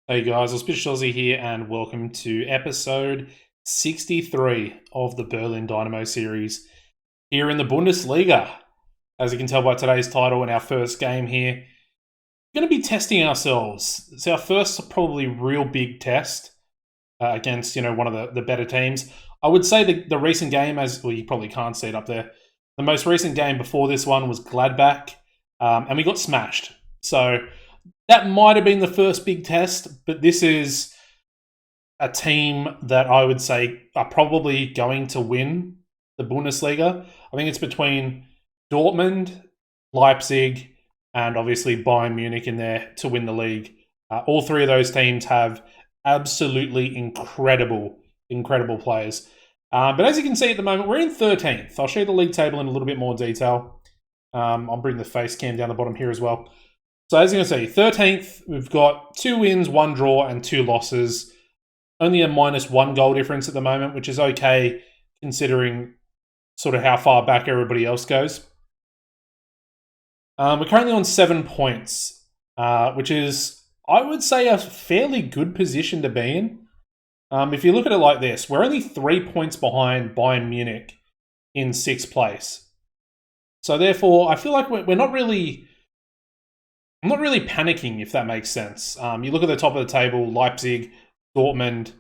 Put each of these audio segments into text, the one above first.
Hey guys, it's Aussie here, and welcome to episode 63 of the Berlin Dynamo series here in the Bundesliga. As you can tell by today's title and our first game here, we're going to be testing ourselves. It's our first probably real big test against one of the better teams. I would say the recent game, as well, you probably can't see it up there. The most recent game before this one was Gladbach, and we got smashed. So that might have been the first big test, but this is a team that I would say are probably going to win the Bundesliga. I think it's between Dortmund, Leipzig, and obviously Bayern Munich in there to win the league. All three of those teams have absolutely incredible players. But as you can see at the moment, we're in 13th. I'll show you the league table in a little bit more detail. I'll bring the face cam down the bottom here as well. So as you can see, 13th, we've got 2 wins, 1 draw, and 2 losses. Only a -1 goal difference at the moment, which is okay considering sort of how far back everybody else goes. We're currently on 7 points, which is, I would say, a fairly good position to be in. If you look at it like this, we're only 3 points behind Bayern Munich in 6th place. So therefore, I feel like we're not really... I'm not really panicking, if that makes sense. You look at the top of the table, Leipzig, Dortmund,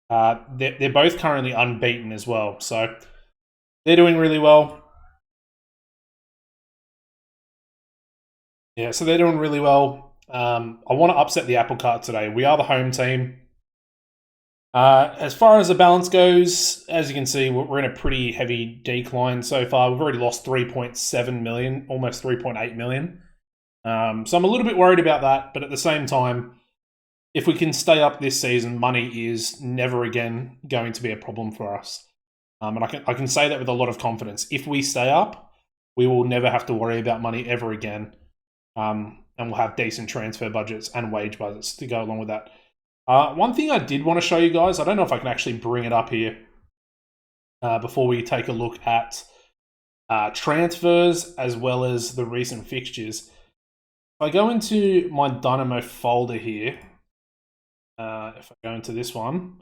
they're both currently unbeaten as well. So they're doing really well. Yeah, so they're doing really well. I want to upset the apple cart today. We are the home team. As far as the balance goes, as you can see, we're in a pretty heavy decline so far. We've already lost 3.7 million, almost 3.8 million. So I'm a little bit worried about that, but at the same time, if we can stay up this season, money is never again going to be a problem for us. And I can say that with a lot of confidence. If we stay up, we will never have to worry about money ever again. And we'll have decent transfer budgets and wage budgets to go along with that. One thing I did want to show you guys, I don't know if I can actually bring it up here before we take a look at transfers as well as the recent fixtures. If I go into my Dynamo folder here, if I go into this one,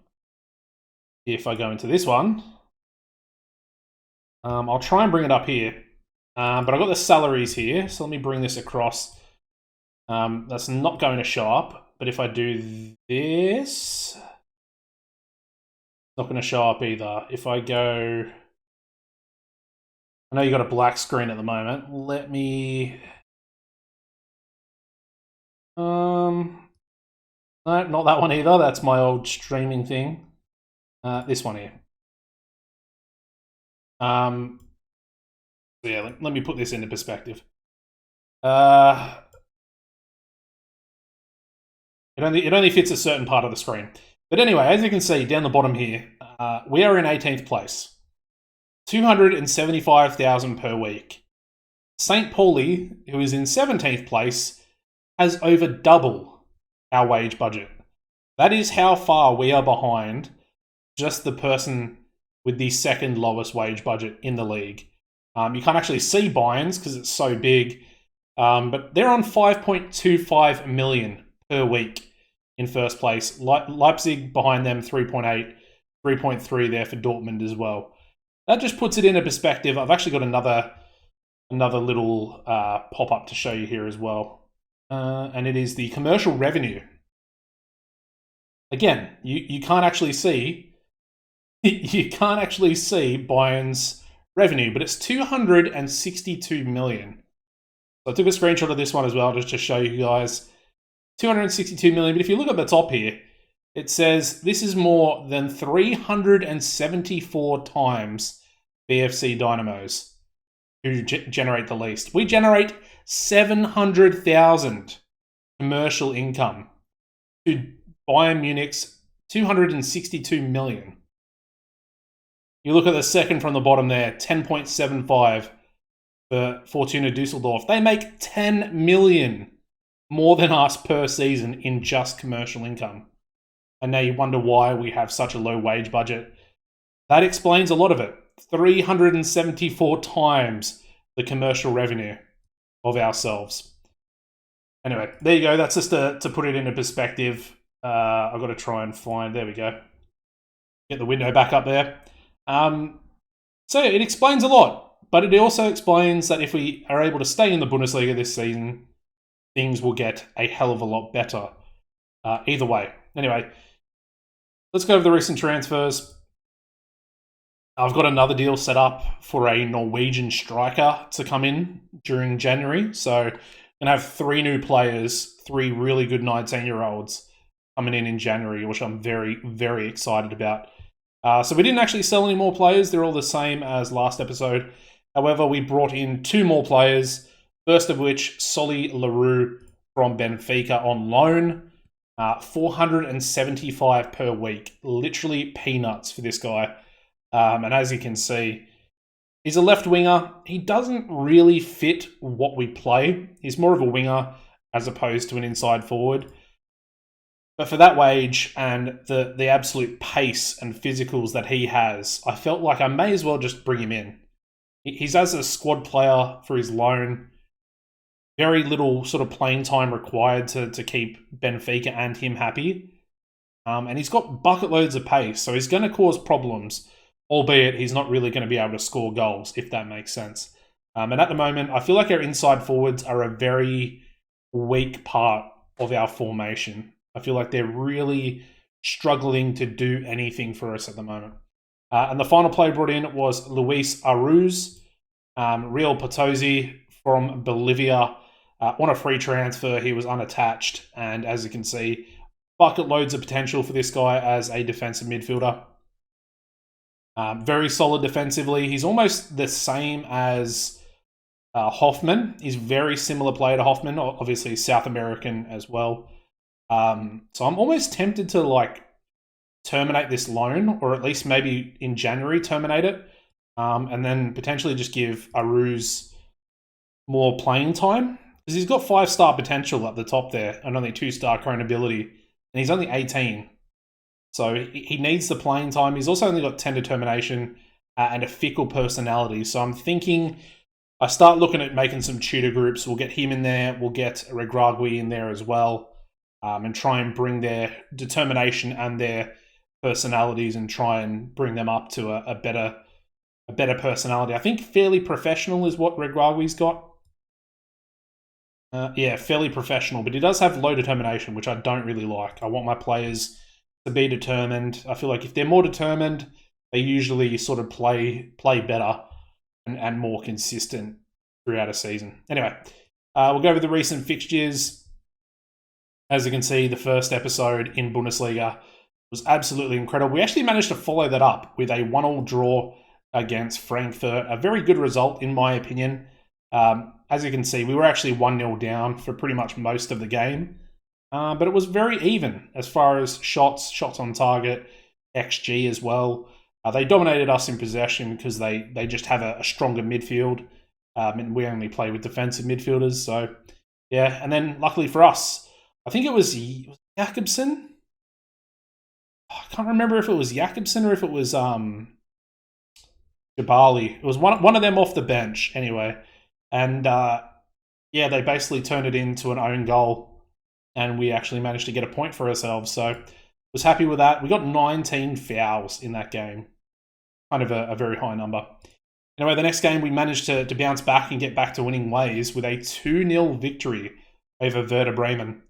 I'll try and bring it up here. But I've got the salaries here, so let me bring this across. That's not going to show up, but if I do this, it's not going to show up either. If I go... I know you got a black screen at the moment. Let me... No, not that one either. That's my old streaming thing. This one here. So yeah, let me put this into perspective. It only fits a certain part of the screen. But anyway, as you can see down the bottom here, we are in 18th place. 275,000 per week. St. Pauli, who is in 17th place, has over double our wage budget. That is how far we are behind just the person with the second lowest wage budget in the league. You can't actually see Bayern's because it's so big, but they're on 5.25 million per week in first place. Leipzig behind them, 3.8, 3.3 there for Dortmund as well. That just puts it into perspective. I've actually got another little pop-up to show you here as well. And it is the commercial revenue. Again, you can't actually see Bayern's revenue, but it's 262 million. So I took a screenshot of this one as well just to show you guys. 262 million, but if you look at the top here, it says this is more than 374 times BFC Dynamos who generate the least. We generate 700,000 commercial income to Bayern Munich's 262 million. You look at the second from the bottom there, 10.75 for Fortuna Dusseldorf. They make 10 million more than us per season in just commercial income. And now you wonder why we have such a low wage budget. That explains a lot of it. 374 times the commercial revenue of ourselves. Anyway, there you go. That's just to put it into perspective. I've got to try and find. There we go. Get the window back up there. So it explains a lot, but it also explains that if we are able to stay in the Bundesliga this season, things will get a hell of a lot better. Either way. Anyway, let's go over the recent transfers. I've got another deal set up for a Norwegian striker to come in during January. So I'm going to have 3 new players, 3 really good 19-year-olds coming in January, which I'm very, very excited about. So we didn't actually sell any more players. They're all the same as last episode. However, we brought in 2 more players, first of which, Solly Leroux from Benfica on loan. 475 per week. Literally peanuts for this guy. And as you can see, he's a left winger. He doesn't really fit what we play. He's more of a winger as opposed to an inside forward. But for that wage and the absolute pace and physicals that he has, I felt like I may as well just bring him in. He's as a squad player for his loan. Very little sort of playing time required to keep Benfica and him happy. And he's got bucket loads of pace, so he's going to cause problems, albeit he's not really going to be able to score goals, if that makes sense. And at the moment, I feel like our inside forwards are a very weak part of our formation. I feel like they're really struggling to do anything for us at the moment. And the final player brought in was Luis Aruz, Real Potosi from Bolivia. On a free transfer, he was unattached. And as you can see, bucket loads of potential for this guy as a defensive midfielder. Very solid defensively. He's almost the same as Hoffman. He's very similar player to Hoffman. Obviously, he's South American as well. So I'm almost tempted to terminate this loan, or at least maybe in January terminate it, and then potentially just give Aruz more playing time, because he's got 5-star potential at the top there and only 2-star current ability, and he's only 18. So he needs the playing time. He's also only got 10 determination and a fickle personality. So I'm thinking I start looking at making some tutor groups. We'll get him in there. We'll get Regragui in there as well, and try and bring their determination and their personalities and try and bring them up to a better personality. I think fairly professional is what Regragui's got. Yeah, fairly professional, but he does have low determination, which I don't really like. I want my players to be determined. I feel like if they're more determined, they usually sort of play better and more consistent throughout a season. Anyway, we'll go over the recent fixtures. As you can see, the first episode in Bundesliga was absolutely incredible. We actually managed to follow that up with a 1-1 draw against Frankfurt. A very good result, in my opinion. As you can see, we were actually 1-0 down for pretty much most of the game. But it was very even as far as shots on target, XG as well. They dominated us in possession because they just have a stronger midfield. And we only play with defensive midfielders. So, yeah. And then luckily for us, I think it was Jakobsen. I can't remember if it was Jakobsen or if it was Jabali. It was one of them off the bench anyway. And yeah, they basically turned it into an own goal. And we actually managed to get a point for ourselves. So was happy with that. We got 19 fouls in that game. Kind of a very high number. Anyway, the next game we managed to bounce back and get back to winning ways with a 2-0 victory over Werder Bremen.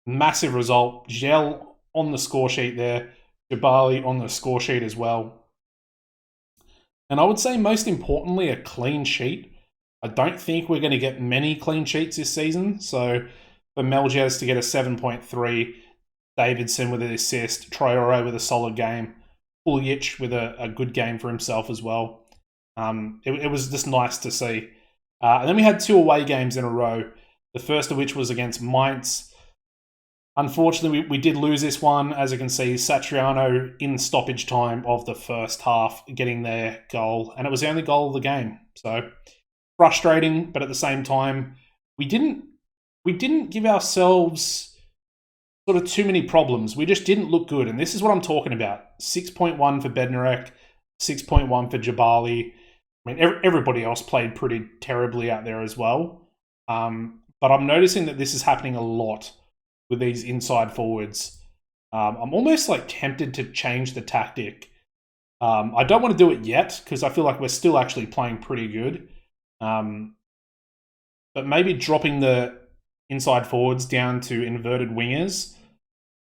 Massive result. Gel on the score sheet there. Jabali on the score sheet as well. And I would say most importantly, a clean sheet. I don't think we're going to get many clean sheets this season. So for Melges to get a 7.3, Davidson with an assist, Traore with a solid game, Puljic with a good game for himself as well. It was just nice to see. And then we had 2 away games in a row, the first of which was against Mainz. Unfortunately, we did lose this one. As you can see, Satriano in stoppage time of the first half getting their goal, and it was the only goal of the game. So frustrating, but at the same time, we didn't give ourselves sort of too many problems. We just didn't look good, and this is what I'm talking about. 6.1 for Bednarek, 6.1 for Jabali. I mean, everybody else played pretty terribly out there as well. but I'm noticing that this is happening a lot with these inside forwards. I'm almost like tempted to change the tactic. I don't want to do it yet because I feel like we're still actually playing pretty good. But maybe dropping the inside forwards down to inverted wingers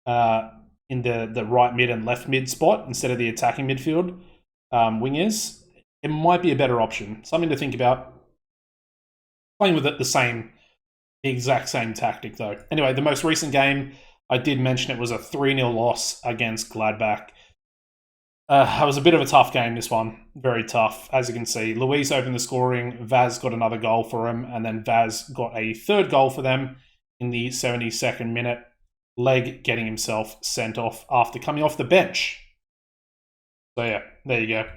in the right mid and left mid spot instead of the attacking midfield wingers. It might be a better option. Something to think about. Playing with it the exact same tactic though. Anyway, the most recent game, I did mention it was a 3-0 loss against Gladbach. It was a bit of a tough game, this one. Very tough. As you can see, Luis opened the scoring, Vaz got another goal for him, and then Vaz got a third goal for them in the 72nd minute. Leg getting himself sent off after coming off the bench. So yeah, there you go.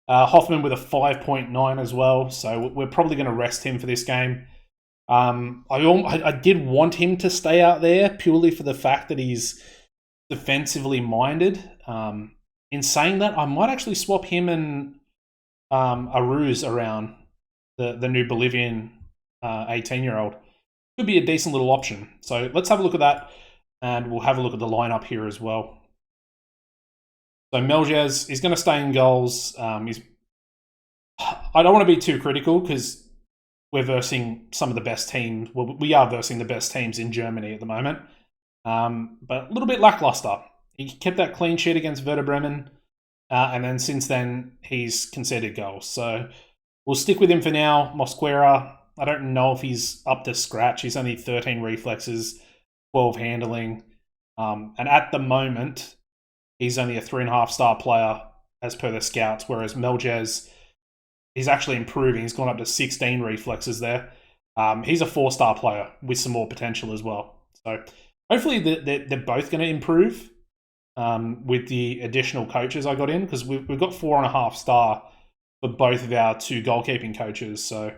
Hoffman with a 5.9 as well, so we're probably going to rest him for this game. I did want him to stay out there purely for the fact that he's defensively minded. In saying that, I might actually swap him and Aruz around, the new Bolivian 18-year-old. Could be a decent little option. So let's have a look at that, and we'll have a look at the lineup here as well. So Melges is going to stay in goals. I don't want to be too critical because we're versing some of the best teams. Well, we are versing the best teams in Germany at the moment. But a little bit lackluster. He kept that clean sheet against Werder Bremen. And then since then, he's conceded goals. So we'll stick with him for now. Mosquera, I don't know if he's up to scratch. He's only 13 reflexes, 12 handling. And at the moment, he's only a 3.5-star player as per the scouts, whereas Melges, he's actually improving. He's gone up to 16 reflexes there. He's a 4-star player with some more potential as well. So hopefully they're both going to improve with the additional coaches I got in, because we've got 4.5-star for both of our 2 goalkeeping coaches. So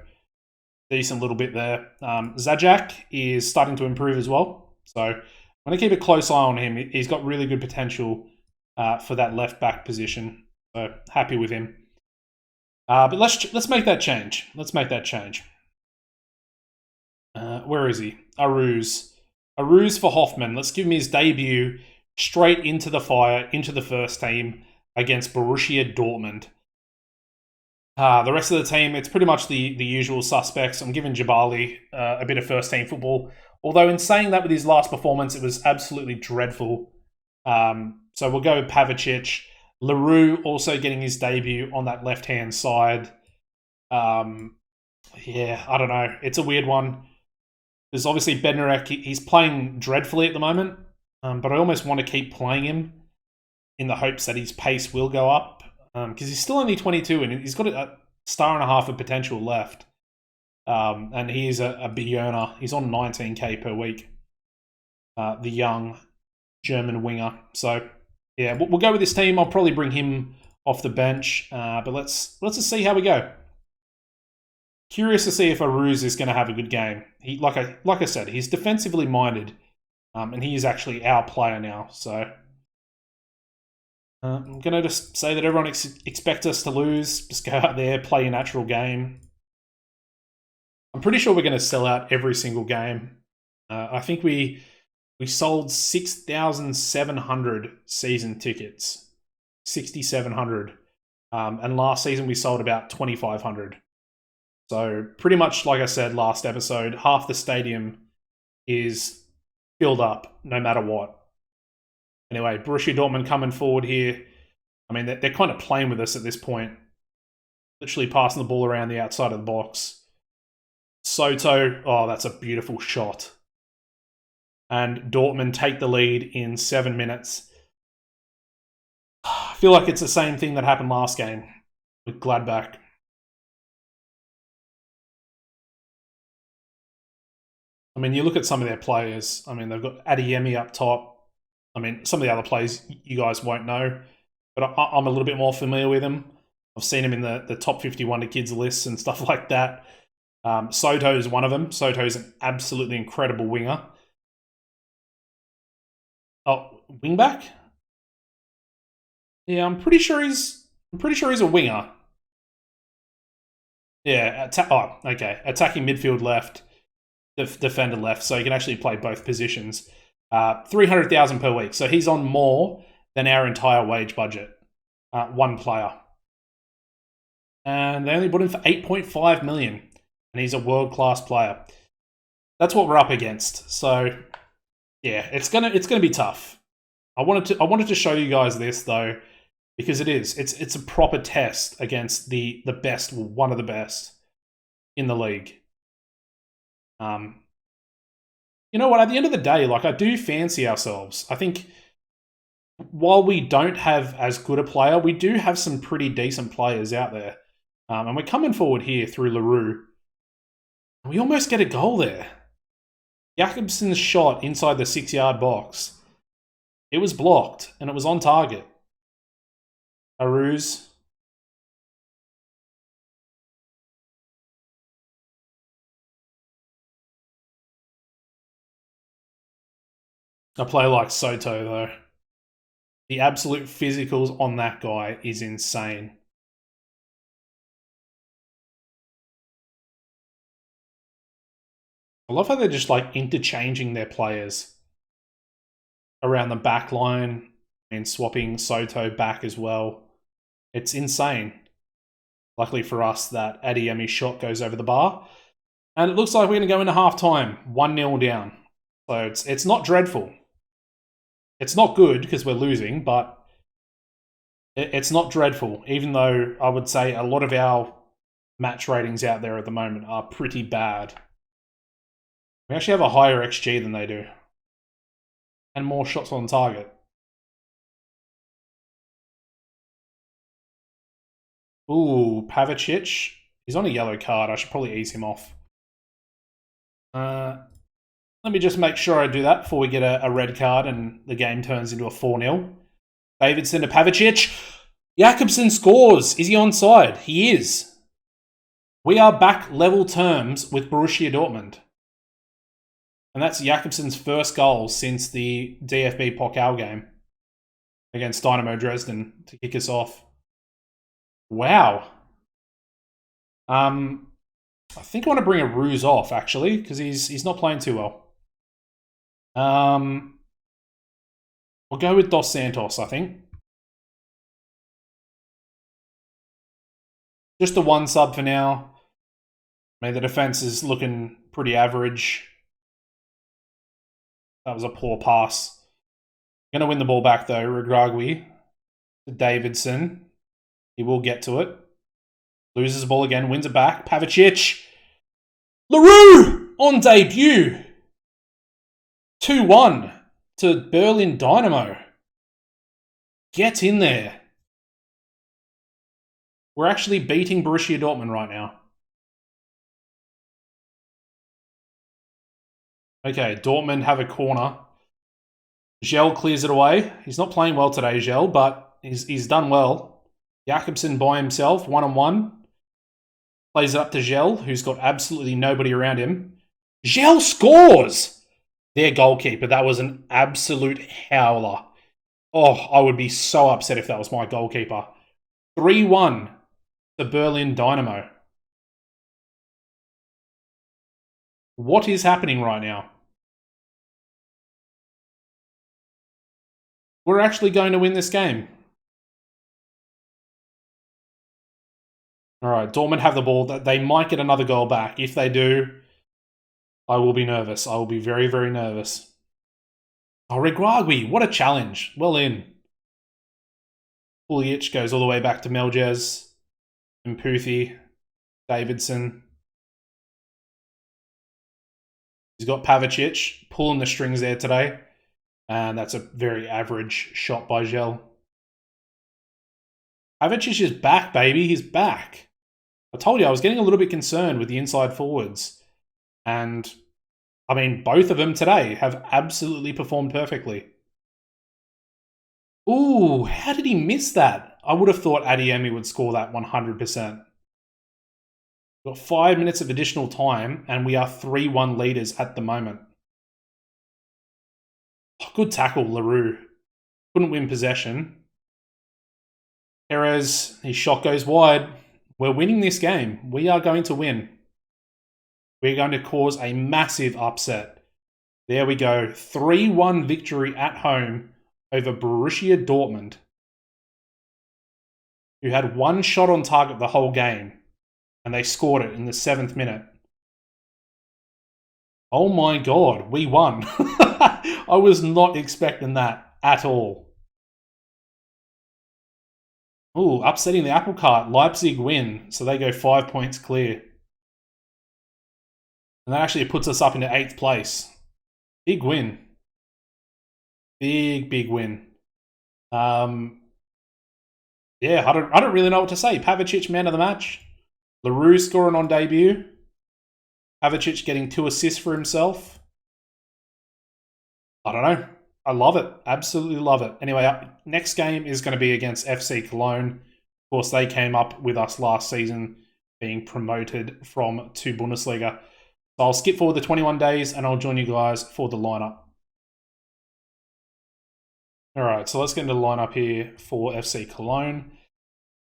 decent little bit there. Zajac is starting to improve as well. So I'm going to keep a close eye on him. He's got really good potential for that left back position. So happy with him. But let's make that change. Let's make that change. Where is he? Aruz. Aruz for Hoffman. Let's give him his debut straight into the fire, into the first team against Borussia Dortmund. The rest of the team, it's pretty much the usual suspects. I'm giving Jabali a bit of first team football. Although in saying that, with his last performance, it was absolutely dreadful. So we'll go with Pavicic. Leroux also getting his debut on that left-hand side. Yeah, I don't know. It's a weird one. There's obviously Bednarek. He's playing dreadfully at the moment, but I almost want to keep playing him in the hopes that his pace will go up, because he's still only 22 and he's got a star and a half of potential left. And he is a big earner. He's on 19k per week. The young German winger. So yeah, we'll go with this team. I'll probably bring him off the bench, but let's just see how we go. Curious to see if Aruz is going to have a good game. He, like I said, he's defensively minded, and he is actually our player now. So I'm going to just say that everyone expects us to lose. Just go out there, play a natural game. I'm pretty sure we're going to sell out every single game. I think we sold 6,700 season tickets. 6,700. And last season we sold about 2,500. So pretty much, like I said last episode, half the stadium is filled up no matter what. Anyway, Borussia Dortmund coming forward here. I mean, they're kind of playing with us at this point. Literally passing the ball around the outside of the box. Soto, oh, that's a beautiful shot. And Dortmund take the lead in 7 minutes. I feel like it's the same thing that happened last game with Gladbach. I mean, you look at some of their players. I mean, they've got Adeyemi up top. I mean, some of the other players you guys won't know, but I'm a little bit more familiar with them. I've seen him in the top 50 Wonder Kids lists and stuff like that. Soto is one of them. Soto is an absolutely incredible winger. Oh, wingback? Yeah, I'm pretty sure he's a winger. Yeah, okay. Attacking midfield left. defender left, so he can actually play both positions. 300,000 per week, so he's on more than our entire wage budget. One player. And they only bought him for 8.5 million, and he's a world-class player. That's what we're up against. So, yeah, it's gonna be tough. I wanted to show you guys this though, because it's a proper test against the best, one of the best in the league. You know what? At the end of the day, like, I do fancy ourselves. I think while we don't have as good a player, we do have some pretty decent players out there. And we're coming forward here through LaRue. We almost get a goal there. Jakobsen's shot inside the 6-yard box. It was blocked, and it was on target. Aruz. A player like Soto, though. The absolute physicals on that guy is insane. I love how they're just like interchanging their players around the back line and swapping Soto back as well. It's insane. Luckily for us, that Adeyemi shot goes over the bar. And it looks like we're going to go into half-time, 1-0 down. So it's not dreadful. It's not good because we're losing, but it's not dreadful, even though I would say a lot of our match ratings out there at the moment are pretty bad. We actually have a higher XG than they do. And more shots on target. Ooh, Pavicic. He's on a yellow card. I should probably ease him off. Let me just make sure I do that before we get a red card and the game turns into a 4-0. Davidson to Pavicic. Jakobsen scores. Is he onside? He is. We are back level terms with Borussia Dortmund. And that's Jakobsen's first goal since the DFB Pokal game against Dynamo Dresden to kick us off. Wow. I think I want to bring a Ruse off, actually, because he's not playing too well. We'll go with Dos Santos, I think. Just the one sub for now. I mean, the defense is looking pretty average. That was a poor pass. Going to win the ball back, though. Regragui to Davidson. He will get to it. Loses the ball again. Wins it back. Pavicic. LaRue on debut. 2-1 to Berlin Dynamo. Get in there. We're actually beating Borussia Dortmund right now. Okay, Dortmund have a corner. Gel clears it away. He's not playing well today, Gel, but he's done well. Jakobsen by himself, 1-on-1. Plays it up to Gel, who's got absolutely nobody around him. Gel scores! Their goalkeeper, that was an absolute howler. Oh, I would be so upset if that was my goalkeeper. 3-1 to Berlin Dynamo. What is happening right now? We're actually going to win this game. All right, Dortmund have the ball. They might get another goal back. If they do, I will be nervous. I will be very, very nervous. Oh, Regragui, what a challenge. Well in. Puljic goes all the way back to Melges. Mputhi. Davidson. He's got Pavicic pulling the strings there today. And that's a very average shot by Gel. Pavicic is back, baby. He's back. I told you I was getting a little bit concerned with the inside forwards. And, I mean, both of them today have absolutely performed perfectly. Ooh, how did he miss that? I would have thought Adeyemi would score that 100%. We've got 5 minutes of additional time, and we are 3-1 leaders at the moment. Oh, good tackle, LaRue. Couldn't win possession. Perez, his shot goes wide. We're winning this game. We are going to win. We're going to cause a massive upset. There we go. 3-1 victory at home over Borussia Dortmund, who had one shot on target the whole game, and they scored it in the 7th minute. Oh my god, we won. I was not expecting that at all. Ooh, upsetting the apple cart. Leipzig win, so they go 5 points clear. And that actually puts us up into 8th place. Big win. Big win. Yeah, I don't really know what to say. Pavicic, man of the match. LaRue scoring on debut. Pavicic getting 2 assists for himself. I don't know. I love it. Absolutely love it. Anyway, next game is going to be against FC Cologne. Of course, they came up with us last season, being promoted from to Bundesliga. So I'll skip forward the 21 days and I'll join you guys for the lineup. All right, so let's get into the lineup here for FC Cologne.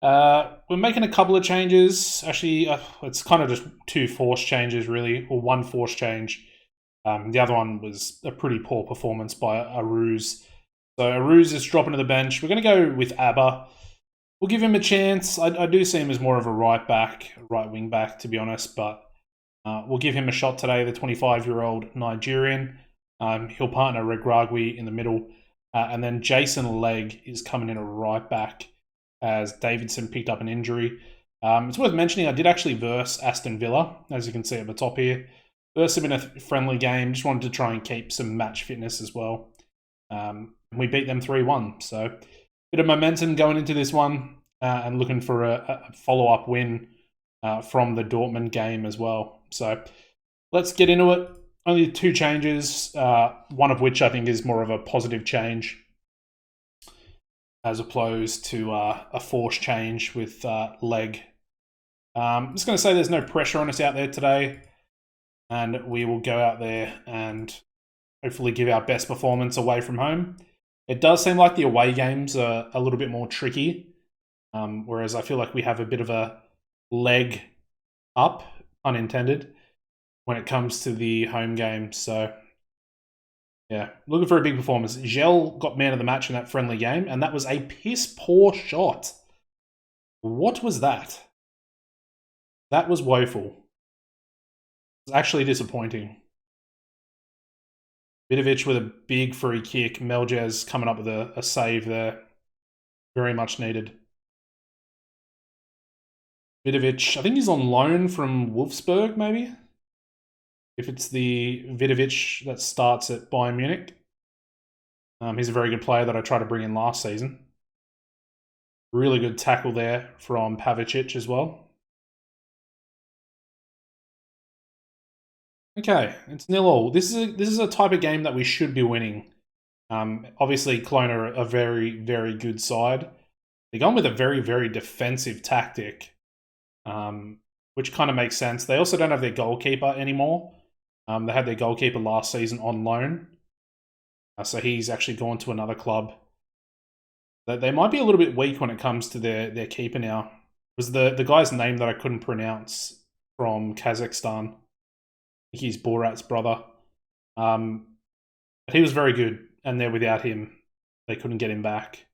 We're making a couple of changes. Actually, it's kind of just 2 forced changes, really, or 1 forced change. The other one was a pretty poor performance by Aruz. So Aruz is dropping to the bench. We're going to go with Abba. We'll give him a chance. I do see him as more of a right wing back, to be honest, but we'll give him a shot today, the 25-year-old Nigerian. He'll partner Regragui in the middle. And then Jason Legg is coming in a right back as Davidson picked up an injury. It's worth mentioning I did actually verse Aston Villa, as you can see at the top here. Verse him in a friendly game. Just wanted to try and keep some match fitness as well. We beat them 3-1. So bit of momentum going into this one and looking for a follow-up win from the Dortmund game as well. So let's get into it. Only 2 changes, one of which I think is more of a positive change as opposed to a forced change with Leg. I'm just going to say there's no pressure on us out there today, and we will go out there and hopefully give our best performance away from home. It does seem like the away games are a little bit more tricky, whereas I feel like we have a bit of a leg up, unintended, when it comes to the home game. So, yeah, looking for a big performance. Gel got man of the match in that friendly game, and that was a piss-poor shot. What was that? That was woeful. It's actually disappointing. Vidovic with a big free kick. Meljez coming up with a save there. Very much needed. Vidovic, I think he's on loan from Wolfsburg, maybe? If it's the Vidovic that starts at Bayern Munich. He's a very good player that I tried to bring in last season. Really good tackle there from Pavicic as well. Okay, it's 0-0. This is a type of game that we should be winning. Obviously, Cologne are a very, very good side. They're going with a very, very defensive tactic, which kind of makes sense. They also don't have their goalkeeper anymore. They had their goalkeeper last season on loan. So he's actually gone to another club. They might be a little bit weak when it comes to their keeper now. It was the guy's name that I couldn't pronounce from Kazakhstan. I think he's Borat's brother. But he was very good, and they're without him. They couldn't get him back.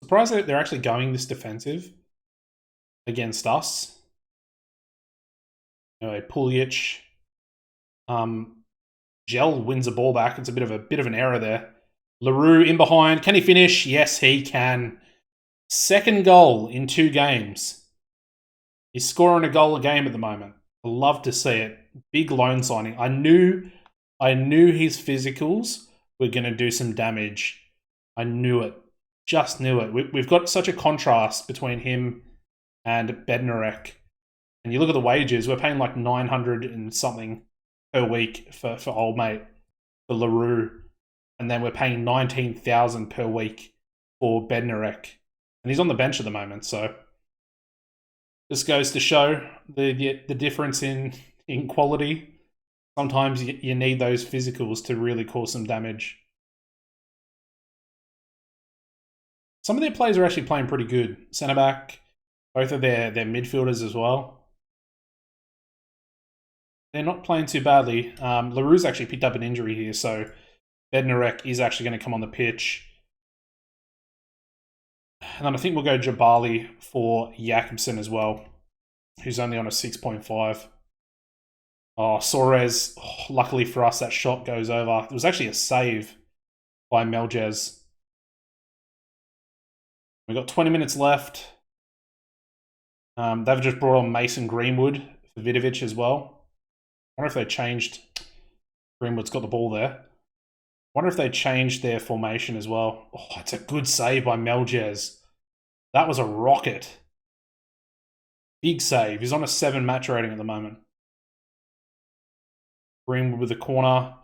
Surprised that they're actually going this defensive against us. Anyway, Puljic. Gel wins a ball back. It's a bit of an error there. LaRue in behind. Can he finish? Yes, he can. 2nd goal in 2 games. He's scoring a goal a game at the moment. I love to see it. Big loan signing. I knew his physicals were going to do some damage. I knew it. Just knew it. We've got such a contrast between him and Bednarek. And you look at the wages, we're paying like 900 and something per week for old mate, for LaRue. And then we're paying 19,000 per week for Bednarek. And he's on the bench at the moment, so this goes to show the difference in quality. Sometimes you need those physicals to really cause some damage. Some of their players are actually playing pretty good. Centre-back, Both of their midfielders as well. They're not playing too badly. LaRue's actually picked up an injury here, so Bednarek is actually going to come on the pitch. And then I think we'll go Jabali for Jakobsen as well, who's only on a 6.5. Oh, Suarez, luckily for us, that shot goes over. It was actually a save by Melges. We've got 20 minutes left. They've just brought on Mason Greenwood for Vidovic as well. I wonder if they changed. Greenwood's got the ball there. I wonder if they changed their formation as well. Oh, it's a good save by Melges. That was a rocket. Big save. He's on a 7 match rating at the moment. Greenwood with the corner.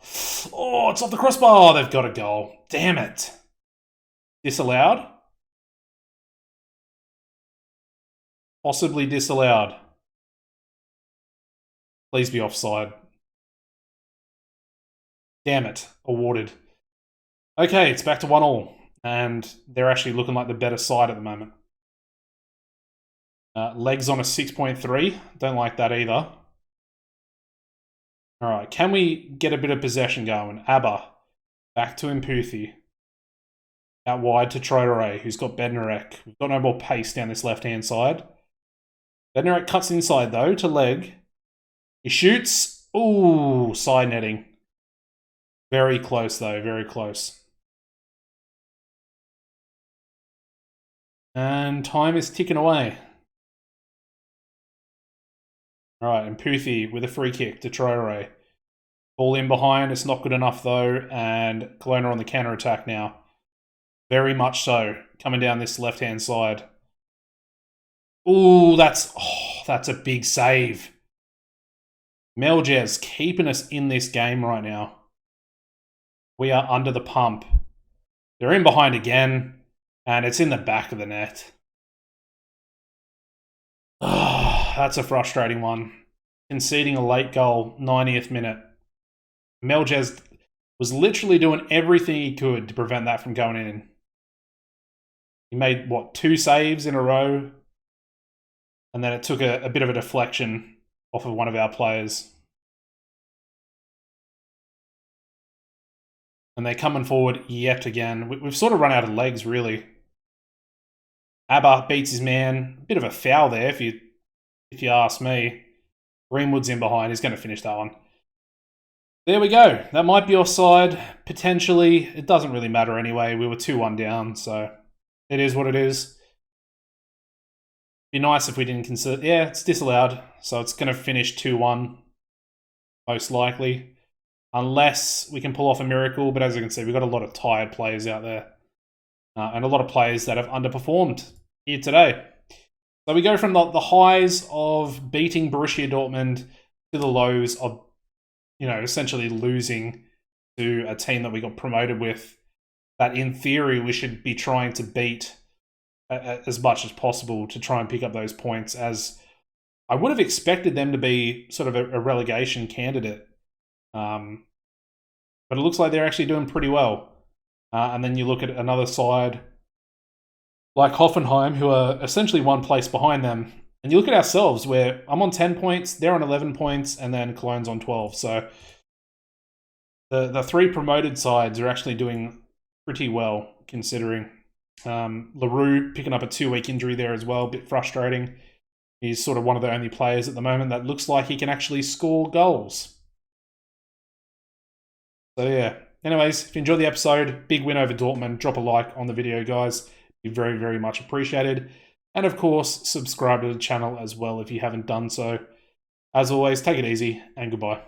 Oh, it's off the crossbar. They've got a goal. Damn it. Disallowed? Possibly disallowed. Please be offside. Damn it. Awarded. Okay, it's back to 1-1. And they're actually looking like the better side at the moment. Legs on a 6.3. Don't like that either. All right, can we get a bit of possession going? Abba, back to Mputhi. Out wide to Traore, who's got Bednarek. We've got no more pace down this left-hand side. Bednarek cuts inside, though, to leg. He shoots. Ooh, side netting. Very close, though, very close. And time is ticking away. All right, Mputhi with a free kick to Traore. Ball in behind, it's not good enough though, and Kelowna on the counter-attack now. Very much so, coming down this left-hand side. Ooh, that's a big save. Melges keeping us in this game right now. We are under the pump. They're in behind again, and it's in the back of the net. That's a frustrating one. Conceding a late goal, 90th minute. Melges was literally doing everything he could to prevent that from going in. He made, 2 saves in a row? And then it took a bit of a deflection off of one of our players. And they're coming forward yet again. We've sort of run out of legs, really. Abba beats his man. A bit of a foul there, if you ask me. Greenwood's in behind. He's going to finish that one. There we go. That might be offside. Potentially. It doesn't really matter anyway. We were 2-1 down, so it is what it is. Be nice if we didn't consider... Yeah, it's disallowed. So it's going to finish 2-1. Most likely. Unless we can pull off a miracle. But as you can see, we've got a lot of tired players out there. And a lot of players that have underperformed here today. So we go from the highs of beating Borussia Dortmund to the lows of, essentially losing to a team that we got promoted with, that in theory we should be trying to beat as much as possible to try and pick up those points, as I would have expected them to be sort of a relegation candidate. But it looks like they're actually doing pretty well. And then you look at another side like Hoffenheim, who are essentially 1 place behind them. And you look at ourselves, where I'm on 10 points, they're on 11 points, and then Cologne's on 12. So the 3 promoted sides are actually doing pretty well, considering. LaRue picking up a 2-week injury there as well, a bit frustrating. He's sort of one of the only players at the moment that looks like he can actually score goals. So yeah. Anyways, if you enjoyed the episode, big win over Dortmund, drop a like on the video, guys. Be very, very much appreciated. And of course, subscribe to the channel as well if you haven't done so. As always, take it easy and goodbye.